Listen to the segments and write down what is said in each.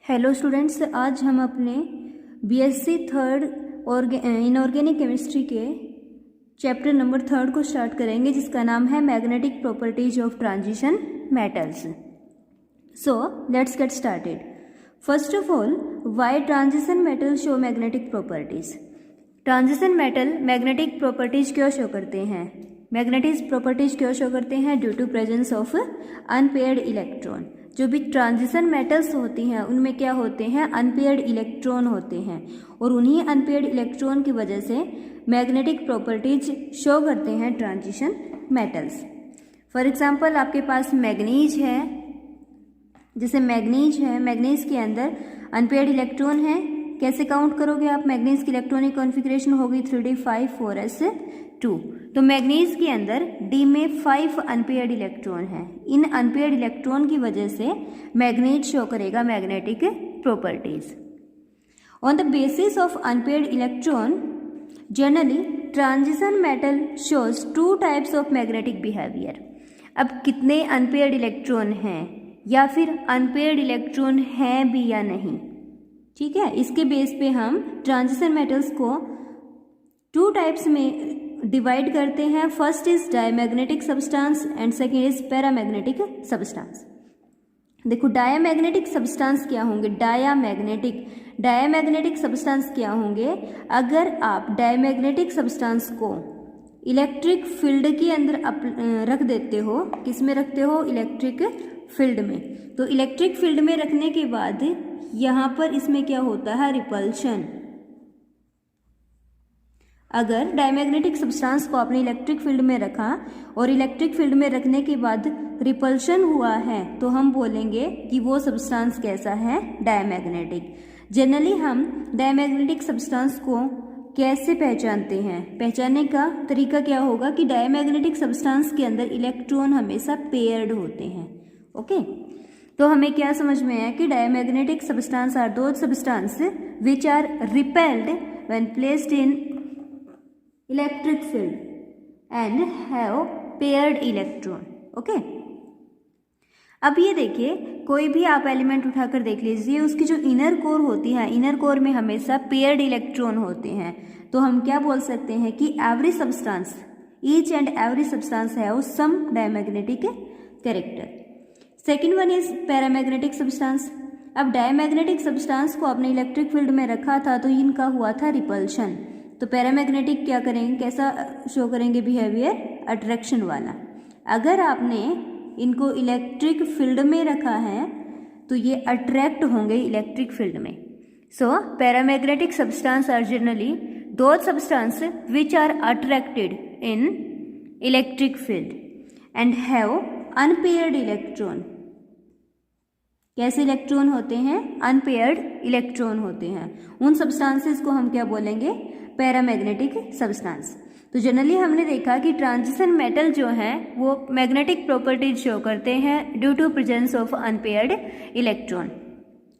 Hello students, आज हम अपने बीएससी थर्ड इनऑर्गेनिक केमिस्ट्री के चैप्टर नंबर 3 को स्टार्ट करेंगे, जिसका नाम है magnetic properties of transition metals. So let's get started. First of all, why transition metal show magnetic properties. Transition metal magnetic properties क्यों शो करते हैं? मैग्नेटिक प्रॉपर्टीज क्यों शो करते हैं? Due to presence of unpaired electron. जो भी transition metals होती हैं उनमें क्या होते हैं? अनपेयर्ड इलेक्ट्रॉन होते हैं, और उन्हीं अनपेयर्ड इलेक्ट्रॉन की वजह से मैग्नेटिक प्रॉपर्टीज शो करते हैं ट्रांजिशन मेटल्स। फॉर एग्जांपल, आपके पास मैग्नीज है, जैसे मैग्नीज है, मैग्नीज के अंदर अनपेयर्ड इलेक्ट्रॉन है। कैसे काउंट करोगे आप? मैग्नीज की इलेक्ट्रॉनिक कॉन्फ़िगरेशन होगी 3d5 4s2। तो मैग्नीज के अंदर D में 5 अनपेयर्ड इलेक्ट्रॉन है। इन अनपेयर्ड इलेक्ट्रॉन की वजह से मैग्नेट शो करेगा magnetic properties. On the basis of unpaired electron, generally transition metal shows 2 types of magnetic behaviour. अब कितने अनपेयर्ड इलेक्ट्रॉन हैं, या फिर अनपेयर्ड इलेक्ट्रॉन हैं भी या नहीं, ठीक है, इसके बेस पे हम ट्रांजिशन मेटल्स को 2 टाइप्स में डिवाइड करते हैं। First is diamagnetic substance and second is paramagnetic substance. देखो, डायमैग्नेटिक सब्सटेंस क्या होंगे? डायमैग्नेटिक सब्सटेंस क्या होंगे? अगर आप डायमैग्नेटिक सब्सटेंस को इलेक्ट्रिक फील्ड के अंदर रख देते हो, किस में रखते हो? इलेक्ट्रिक फील्ड में। तो इलेक्ट्रिक फील्ड में रखने के बाद यहाँ पर इसमें क्या होता है? रिपल्शन। अगर डायमैग्नेटिक सब्सटेंस को आपने इलेक्ट्रिक फील्ड में रखा और इलेक्ट्रिक फील्ड में रखने के बाद रिपल्शन हुआ है, तो हम बोलेंगे कि वो सब्सटेंस कैसा है? डायमैग्नेटिक। जनरली हम डायमैग्नेटिक सब्सटेंस को कैसे पहचानते हैं? पहचानने का तरीका क्या होगा कि डायमैग्नेटिक सब्सटेंस के अंदर इलेक्ट्रॉन हमेशा पेयर्ड होते हैं। ओके, तो हमें क्या समझ में आया कि diamagnetic substance are those substance which are repelled when placed in electric field and have paired electron. Okay, अब ये देखिए, कोई भी आप एलिमेंट उठाकर देख लीजिए, उसकी जो इनर कोर होती है, इनर कोर में हमेशा पेयर्ड इलेक्ट्रॉन होते हैं। तो हम क्या बोल सकते हैं कि every substance, each and every substance have some diamagnetic character. Second one is paramagnetic substance. अब डायमैग्नेटिक सब्सटेंस को आपने इलेक्ट्रिक फील्ड में रखा था, तो इनका हुआ था रिपल्शन। तो पैरामैग्नेटिक क्या करेंगे, कैसा शो करेंगे बिहेवियर? अट्रैक्शन वाला। अगर आपने इनको इलेक्ट्रिक फील्ड में रखा है तो ये अट्रैक्ट होंगे इलेक्ट्रिक फील्ड में। So paramagnetic substance are generally those substance which are attracted in electric field and have unpaired electron. कैसे इलेक्ट्रॉन होते हैं? अनपेयर्ड इलेक्ट्रॉन होते हैं। उन सब्सटेंसेस को हम क्या बोलेंगे? Paramagnetic substance. तो जनरली हमने देखा कि ट्रांजिशन मेटल जो है वो मैग्नेटिक प्रॉपर्टीज शो करते हैं due to presence of unpaired electron.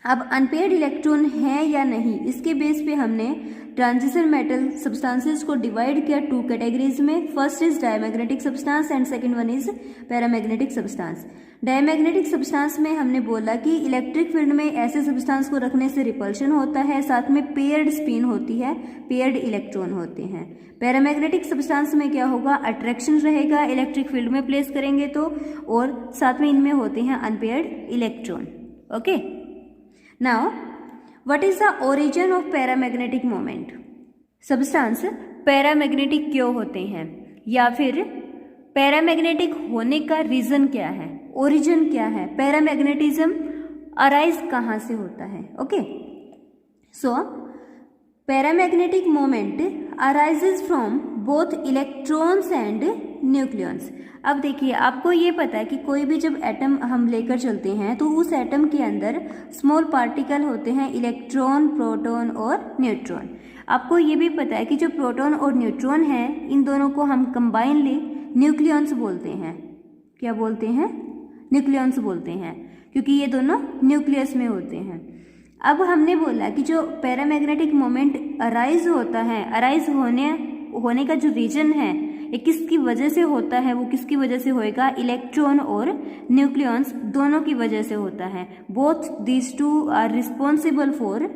अब अनपेयर्ड इलेक्ट्रॉन है या नहीं, इसके बेस पे हमने ट्रांजिशन मेटल सब्सटेंसेस को डिवाइड किया 2 कैटेगरीज में। First is diamagnetic substance and second one is paramagnetic substance. Diamagnetic substance में हमने बोला कि इलेक्ट्रिक फील्ड में ऐसे सब्सटेंस को रखने से रिपल्शन होता है, साथ में पेयर्ड स्पिन होती है, पेयर्ड इलेक्ट्रॉन होते हैं। पैरामैग्नेटिक सब्सटेंस में क्या होगा? अट्रैक्शन रहेगा, इलेक्ट्रिक फील्ड में प्लेस करेंगे तो, और साथ में इनमें होते हैं unpaired electron. Okay, now what is the origin of paramagnetic moment? Substance paramagnetic क्यों होते हैं, या फिर पैरामैग्नेटिक होने का रीजन क्या है, ओरिजिन क्या है? पैरामैग्नेटिज्म अराइज कहाँ से होता है? Okay, so paramagnetic moment arises from both electrons and nucleons. अब देखिए, आपको ये पता है कि कोई भी जब एटम हम लेकर चलते हैं तो उस एटम के अंदर स्मॉल पार्टिकल होते हैं, इलेक्ट्रॉन, प्रोटॉन और न्यूट्रॉन। आपको ये भी पता है कि जो प्रोटॉन और न्यूट्रॉन हैं, इन दोनों को हम कंबाइनली न्यूक्लियॉन्स बोलते हैं। क्या बोलते हैं? न्यूक्लियॉन्स बोलते हैं, क्योंकि ये दोनों न्यूक्लियस में होते हैं। अब हमने बोला कि जो पैरामैग्नेटिक मोमेंट अराइज होता है, अराइज होने का जो रीजन है ये किसकी वजह से होता है, वो किसकी वजह से होएगा, इलेक्ट्रॉन और न्यूक्लियॉन्स दोनों की वजह से होता है। Both these two are responsible for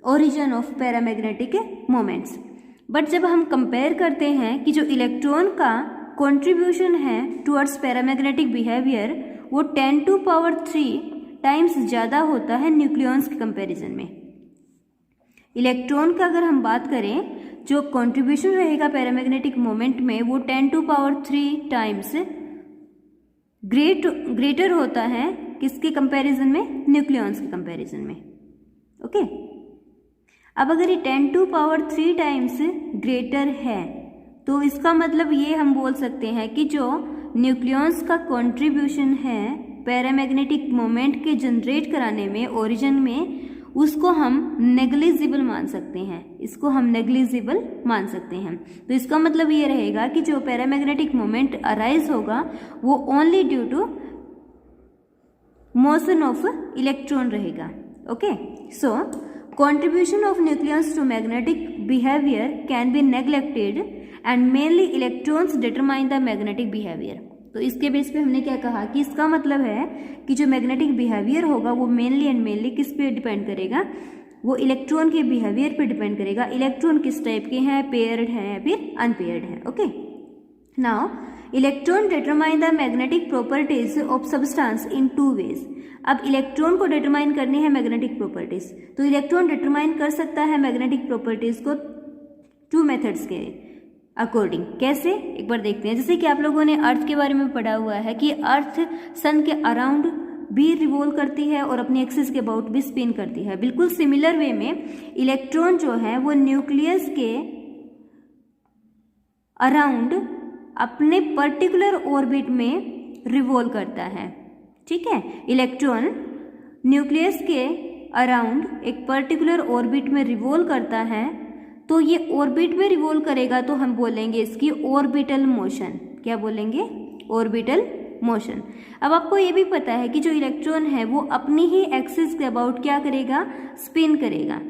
origin of paramagnetic moments. But जब हम कंपेयर करते हैं कि जो इलेक्ट्रॉन का कंट्रीब्यूशन है टुवर्ड्स पैरामैग्नेटिक बिहेवियर वो 10⁻³ टाइम्स ज़्यादा होता है न्यूक्लियॉन्स के कंपैरिजन में। इलेक्ट्रॉन का अगर हम बात करें जो कंट्रीब्यूशन रहेगा पैरामैग्नेटिक मोमेंट में वो 10⁻³ टाइम्स ग्रेटर होता है किसके कंपैरिजन में, न्यूक्लियॉन्स के कंपैरिजन में। ओके, अब अगर ये 10⁻³ टाइम्स ग्रेटर है तो इसका मतलब ये हम बोल सकते हैं कि जो न्यूक्लियॉन्स का कंट्रीब्यूशन है पैरामैग्नेटिक मोमेंट के जनरेट कराने में ओरिजिन में, उसको हम नेग्लिजिबल मान सकते हैं, इसको हम नेग्लिजिबल मान सकते हैं। तो इसका मतलब ये रहेगा कि जो पैरामैग्नेटिक मोमेंट अराइज होगा वो only due to motion of electron रहेगा। Okay, so contribution of nucleons to magnetic behavior can be neglected and mainly electrons determine the magnetic behavior। तो इसके बेस पे हमने क्या कहा कि इसका मतलब है कि जो मैग्नेटिक बिहेवियर होगा वो मेनली एंड मेनली किस पे डिपेंड करेगा, वो इलेक्ट्रॉन के बिहेवियर पे डिपेंड करेगा। इलेक्ट्रॉन किस टाइप के हैं, पेयर्ड हैं या फिर अनपेयर्ड हैं। Okay, now electron determine the magnetic properties of substance in 2 ways. अब इलेक्ट्रॉन को डिटरमाइन करनी है मैग्नेटिक प्रॉपर्टीज, तो इलेक्ट्रॉन डिटरमाइन कर सकता है मैग्नेटिक प्रॉपर्टीज को 2 मेथड्स के अकॉर्डिंग। कैसे, एक बार देखते हैं। जैसे कि आप लोगों ने अर्थ के बारे में पढ़ा हुआ है कि अर्थ सन के अराउंड भी रिवॉल्व करती है और अपनी एक्सिस के अबाउट भी स्पिन करती है। बिल्कुल सिमिलर वे में इलेक्ट्रॉन जो है वो न्यूक्लियस के अराउंड अपने पर्टिकुलर ऑर्बिट में रिवॉल्व करता है। ठीक है, इलेक्ट्रॉन न्यूक्लियस के अराउंड एक पर्टिकुलर ऑर्बिट में रिवॉल्व करता है, तो ये ऑर्बिट में रिवॉल्व करेगा तो हम बोलेंगे इसकी ऑर्बिटल मोशन। क्या बोलेंगे, ऑर्बिटल मोशन। अब आपको ये भी पता है कि जो इलेक्ट्रॉन है वो अपनी ही एक्सिस के अबाउट क्या करेगा, स्पिन करेगा।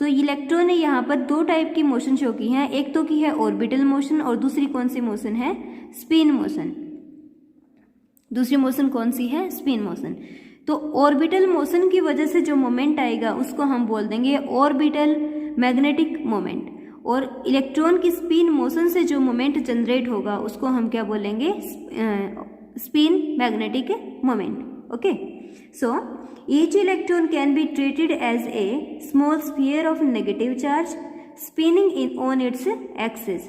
तो इलेक्ट्रॉन ने यहाँ पर 2 टाइप की मोशन शो की है, एक तो की है ऑर्बिटल मोशन और दूसरी कौन सी मोशन है, स्पिन मोशन। दूसरी मोशन कौन सी है, स्पिन मोशन। तो ऑर्बिटल मोशन की वजह से जो मोमेंट आएगा उसको हम बोल देंगे ऑर्बिटल मैग्नेटिक मोमेंट, और इलेक्ट्रॉन की स्पिन मोशन से जो मोमेंट जनरेट होगा उसको हम क्या बोलेंगे, spin magnetic moment. Okay, so each electron can be treated as a small sphere of negative charge spinning on its axis.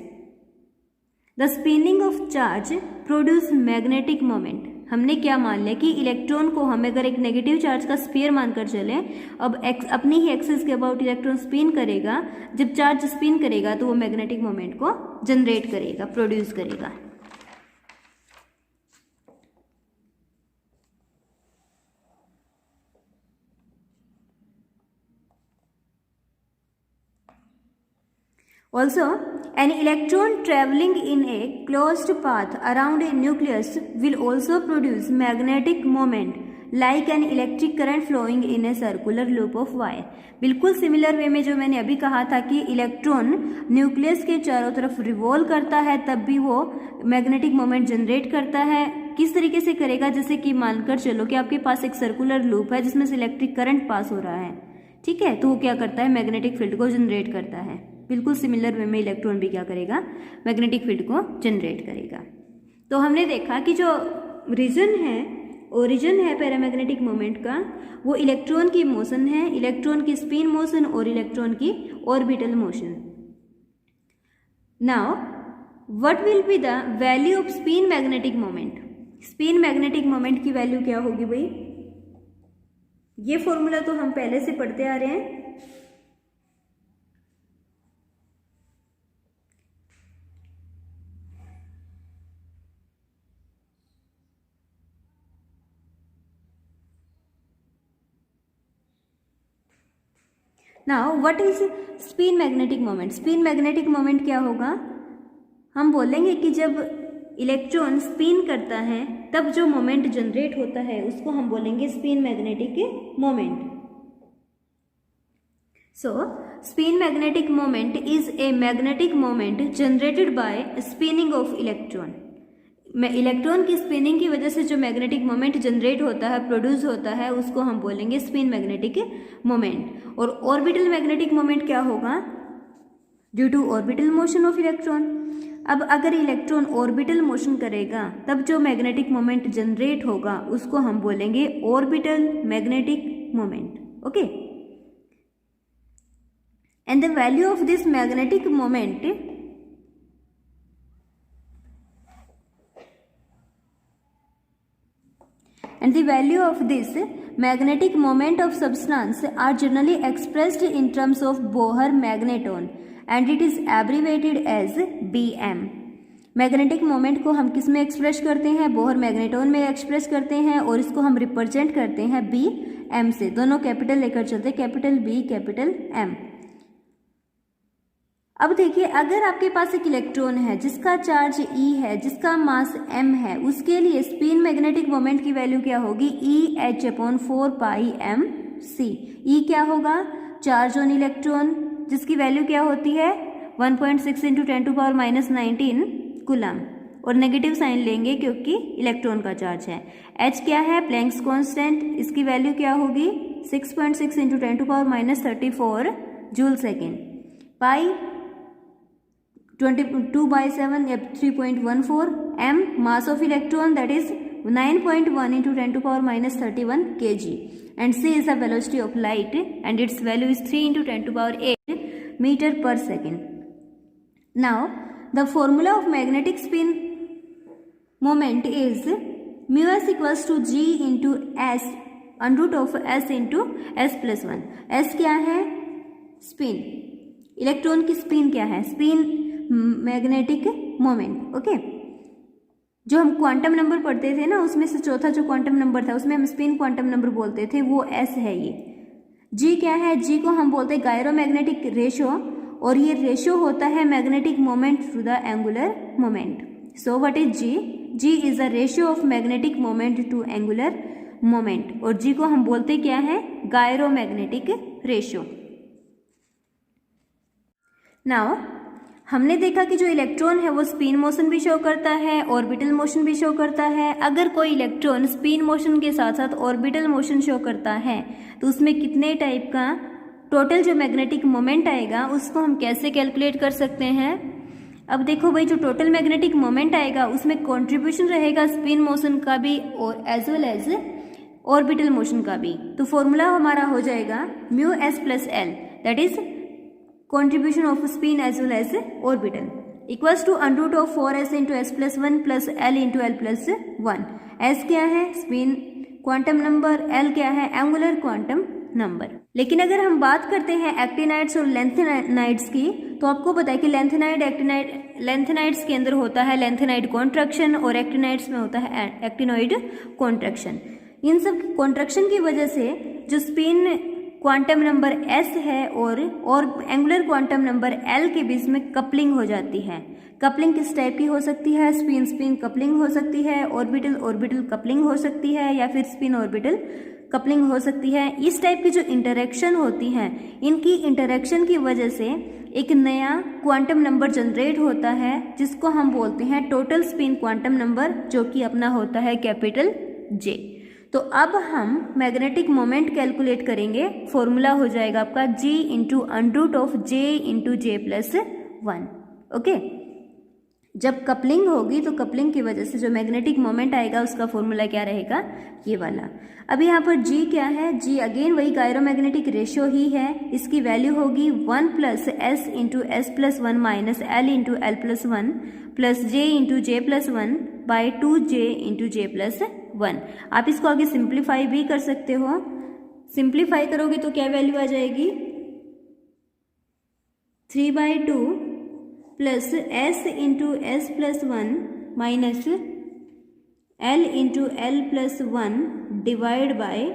The spinning of charge produce magnetic moment। हमने क्या मान लिया कि इलेक्ट्रॉन को हम अगर एक नेगेटिव चार्ज का स्फीयर मानकर चले, अब अपनी ही एक्सिस के अबाउट इलेक्ट्रॉन स्पिन करेगा, जब चार्ज स्पिन करेगा तो वो मैग्नेटिक मोमेंट को जनरेट करेगा, प्रोड्यूस करेगा। Also, an electron traveling in a closed path around a nucleus will also produce magnetic moment like an electric current flowing in a circular loop of wire। बिल्कुल similar way में जो मैंने अभी कहा था कि इलेक्ट्रॉन न्यूक्लियस के चारों तरफ रिवॉल्व करता है तब भी वो मैग्नेटिक मोमेंट जनरेट करता है। किस तरीके से करेगा, जैसे कि मानकर चलो कि आपके पास एक सर्कुलर लूप है जिसमें से इलेक्ट्रिक करंट पास हो रहा है, ठीक है, तो वो क्या करता है, मैग्नेटिक फील्ड को जनरेट करता है। बिल्कुल सिमिलर वे में इलेक्ट्रॉन भी क्या करेगा, मैग्नेटिक फील्ड को जनरेट करेगा। तो हमने देखा कि जो रीजन है, ओरिजिन है पैरामैग्नेटिक मोमेंट का, वो इलेक्ट्रॉन की मोशन है, इलेक्ट्रॉन की स्पिन मोशन और इलेक्ट्रॉन की orbital motion. Now what will be the value off spin magnetic moment. Spin magnetic moment की वैल्यू क्या होगी भाई, ये फॉर्मूला तो हम पहले से पढ़ते आ रहे हैं। Now what is spin magnetic moment. Spin magnetic moment क्या होगा, हम बोलेंगे कि जब इलेक्ट्रॉन स्पिन करता है तब जो मोमेंट जनरेट होता है उसको हम बोलेंगे spin magnetic moment. So, spin magnetic moment is a magnetic moment generated by spinning of electron. Electron की स्पिनिंग की वजह से जो मैग्नेटिक मोमेंट जनरेट होता है, प्रोड्यूस होता है, उसको हम बोलेंगे स्पिन मैग्नेटिक मोमेंट। और ऑर्बिटल मैग्नेटिक मोमेंट क्या होगा? Due to orbital motion of electron. अब अगर इलेक्ट्रॉन ऑर्बिटल मोशन करेगा तब जो मैग्नेटिक मोमेंट जनरेट होगा उसको हम बोलेंगे orbital magnetic moment. Okay, and the value of this magnetic moment and the value of this magnetic moment of substance are generally expressed in terms of Bohr magneton and it is abbreviated as Bm। Magnetic moment को हम किस में express करते हैं? Bohr magneton में express करते हैं और इसको हम रिप्रेजेंट करते हैं Bm से। दोनों कैपिटल लेकर चलते हैं, कैपिटल B कैपिटल M। अब देखिए, अगर आपके पास एक इलेक्ट्रॉन है जिसका चार्ज E है, जिसका मास m है, उसके लिए स्पिन मैग्नेटिक मोमेंट की वैल्यू क्या होगी? EH/4πmc। E क्या होगा? चार्ज ऑन इलेक्ट्रॉन, जिसकी वैल्यू क्या होती है? 1.6 × 10⁻⁻19 कूलम, और नेगेटिव साइन लेंगे क्योंकि इलेक्ट्रॉन का चार्ज है। H क्या है? प्लैंक्स कांस्टेंट, इसकी वैल्यू क्या होगी? 6.6 × 10⁻34 जूल सेकेंड। पाई 22/7 या 3.14 m, mass of electron that is 9.1 × 10⁻31 kg, and c is the velocity of light and its value is 3 × 10⁸ meter per second. Now the formula of magnetic spin moment is mu s equals to g into s √s into s+1। s क्या है? Spin, electron की spin क्या है? Spin magnetic moment. Okay, जो हम quantum number पढ़ते थे ना, उसमें से चौथा जो क्वांटम नंबर था उसमें हम स्पिन क्वांटम नंबर बोलते थे, वो एस है। ये जी क्या है? जी को हम बोलते हैं गायरोमैग्नेटिक रेशो, और ये रेशो होता है magnetic moment to the angular moment. So what is G? G is the ratio of magnetic moment to angular moment, और जी को हम बोलते क्या है? Gyromagnetic ratio. नाउ हमने देखा कि जो इलेक्ट्रॉन है वो स्पिन मोशन भी शो करता है, ऑर्बिटल मोशन भी शो करता है। अगर कोई इलेक्ट्रॉन स्पिन मोशन के साथ साथ ऑर्बिटल मोशन शो करता है तो उसमें कितने टाइप का टोटल जो मैग्नेटिक मोमेंट आएगा उसको हम कैसे कैलकुलेट कर सकते हैं? अब देखो भाई, जो टोटल मैग्नेटिक मोमेंट आएगा उसमें कॉन्ट्रीब्यूशन रहेगा स्पिन मोशन का भी और as well as orbital motion का भी। तो फॉर्मूला हमारा हो जाएगा mu S plus L, that is contribution of spin as well as orbital, equals to √4s into s+1 plus l into l+1। s क्या है? स्पिन क्वांटम नंबर, l क्या है? Angular quantum number. लेकिन अगर हम बात करते हैं एक्टिनाइड्स और लेंथेनाइड्स की, तो आपको पता है कि लेंथेनाइड्स के अंदर होता है लेंथेनाइड कॉन्ट्रैक्शन और एक्टिनाइड्स में होता है एक्टिनोइड कॉन्ट्रैक्शन। इन सब कॉन्ट्रैक्शन की वजह से जो स्पिन क्वांटम नंबर s है और एंगुलर क्वांटम नंबर l के बीच में कपलिंग हो जाती है। कपलिंग किस टाइप की हो सकती है? स्पिन स्पिन कपलिंग हो सकती है, ऑर्बिटल ऑर्बिटल कपलिंग हो सकती है, या फिर स्पिन ऑर्बिटल कपलिंग हो सकती है। इस टाइप की जो इंटरेक्शन होती है, इनकी इंटरेक्शन की वजह से एक नया क्वांटम नंबर जनरेट होता है जिसको हम बोलते हैं टोटल स्पिन क्वांटम नंबर, जो कि अपना होता है कैपिटल J। तो अब हम मैग्नेटिक मोमेंट कैलकुलेट करेंगे। फॉर्मूला हो जाएगा आपका G into √J into J+1। Okay, जब कपलिंग होगी तो कपलिंग की वजह से जो मैग्नेटिक मोमेंट आएगा उसका फॉर्मूला क्या रहेगा? ये वाला। अब यहाँ पर G क्या है? G अगेन वही गायरोमैग्नेटिक रेशियो ही है, इसकी वैल्यू होगी 1 + s into s+1 minus l into l+1 plus j into J+1 by 2j into J+1। आप इसको आगे सिंप्लीफाई भी कर सकते हो। सिंप्लीफाई करोगे तो क्या वैल्यू आ जाएगी? 3/2 plus s into s+1 minus l into l+1 divide by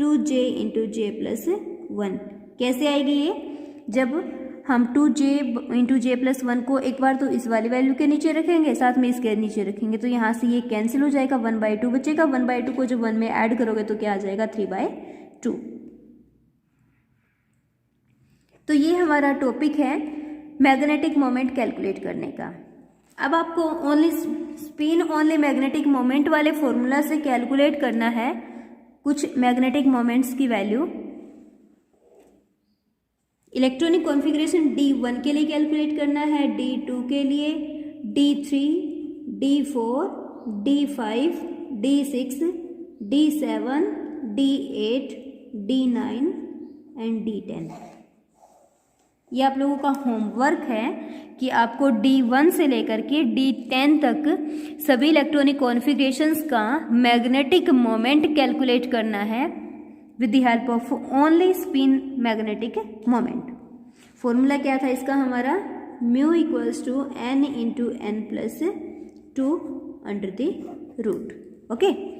2j into J+1। कैसे आएगी ये? जब हम 2j इंटू J+1 को एक बार तो इस वाली वैल्यू के नीचे रखेंगे, साथ में इसके नीचे रखेंगे, तो यहाँ से ये कैंसिल हो जाएगा, 1/2 बचेगा। 1/2 को जब 1 में ऐड करोगे तो क्या आ जाएगा? 3/2। तो ये हमारा टॉपिक है मैग्नेटिक मोमेंट कैलकुलेट करने का। अब आपको only spin only magnetic moment वाले फॉर्मूला से कैलकुलेट करना है कुछ मैग्नेटिक मोमेंट्स की वैल्यू। इलेक्ट्रॉनिक कॉन्फ़िगरेशन D1 के लिए कैलकुलेट करना है, D2 के लिए, D3, D4, D5, D6, D7, D8, D9 and D10। ये आप लोगों का होमवर्क है कि आपको D1 से लेकर के D10 तक सभी इलेक्ट्रॉनिक कॉन्फ़िगरेशंस का मैग्नेटिक मोमेंट कैलकुलेट करना है with the help of only spin magnetic moment. Formula क्या था इसका हमारा, mu equals to n into n plus 2 under the root. Okay.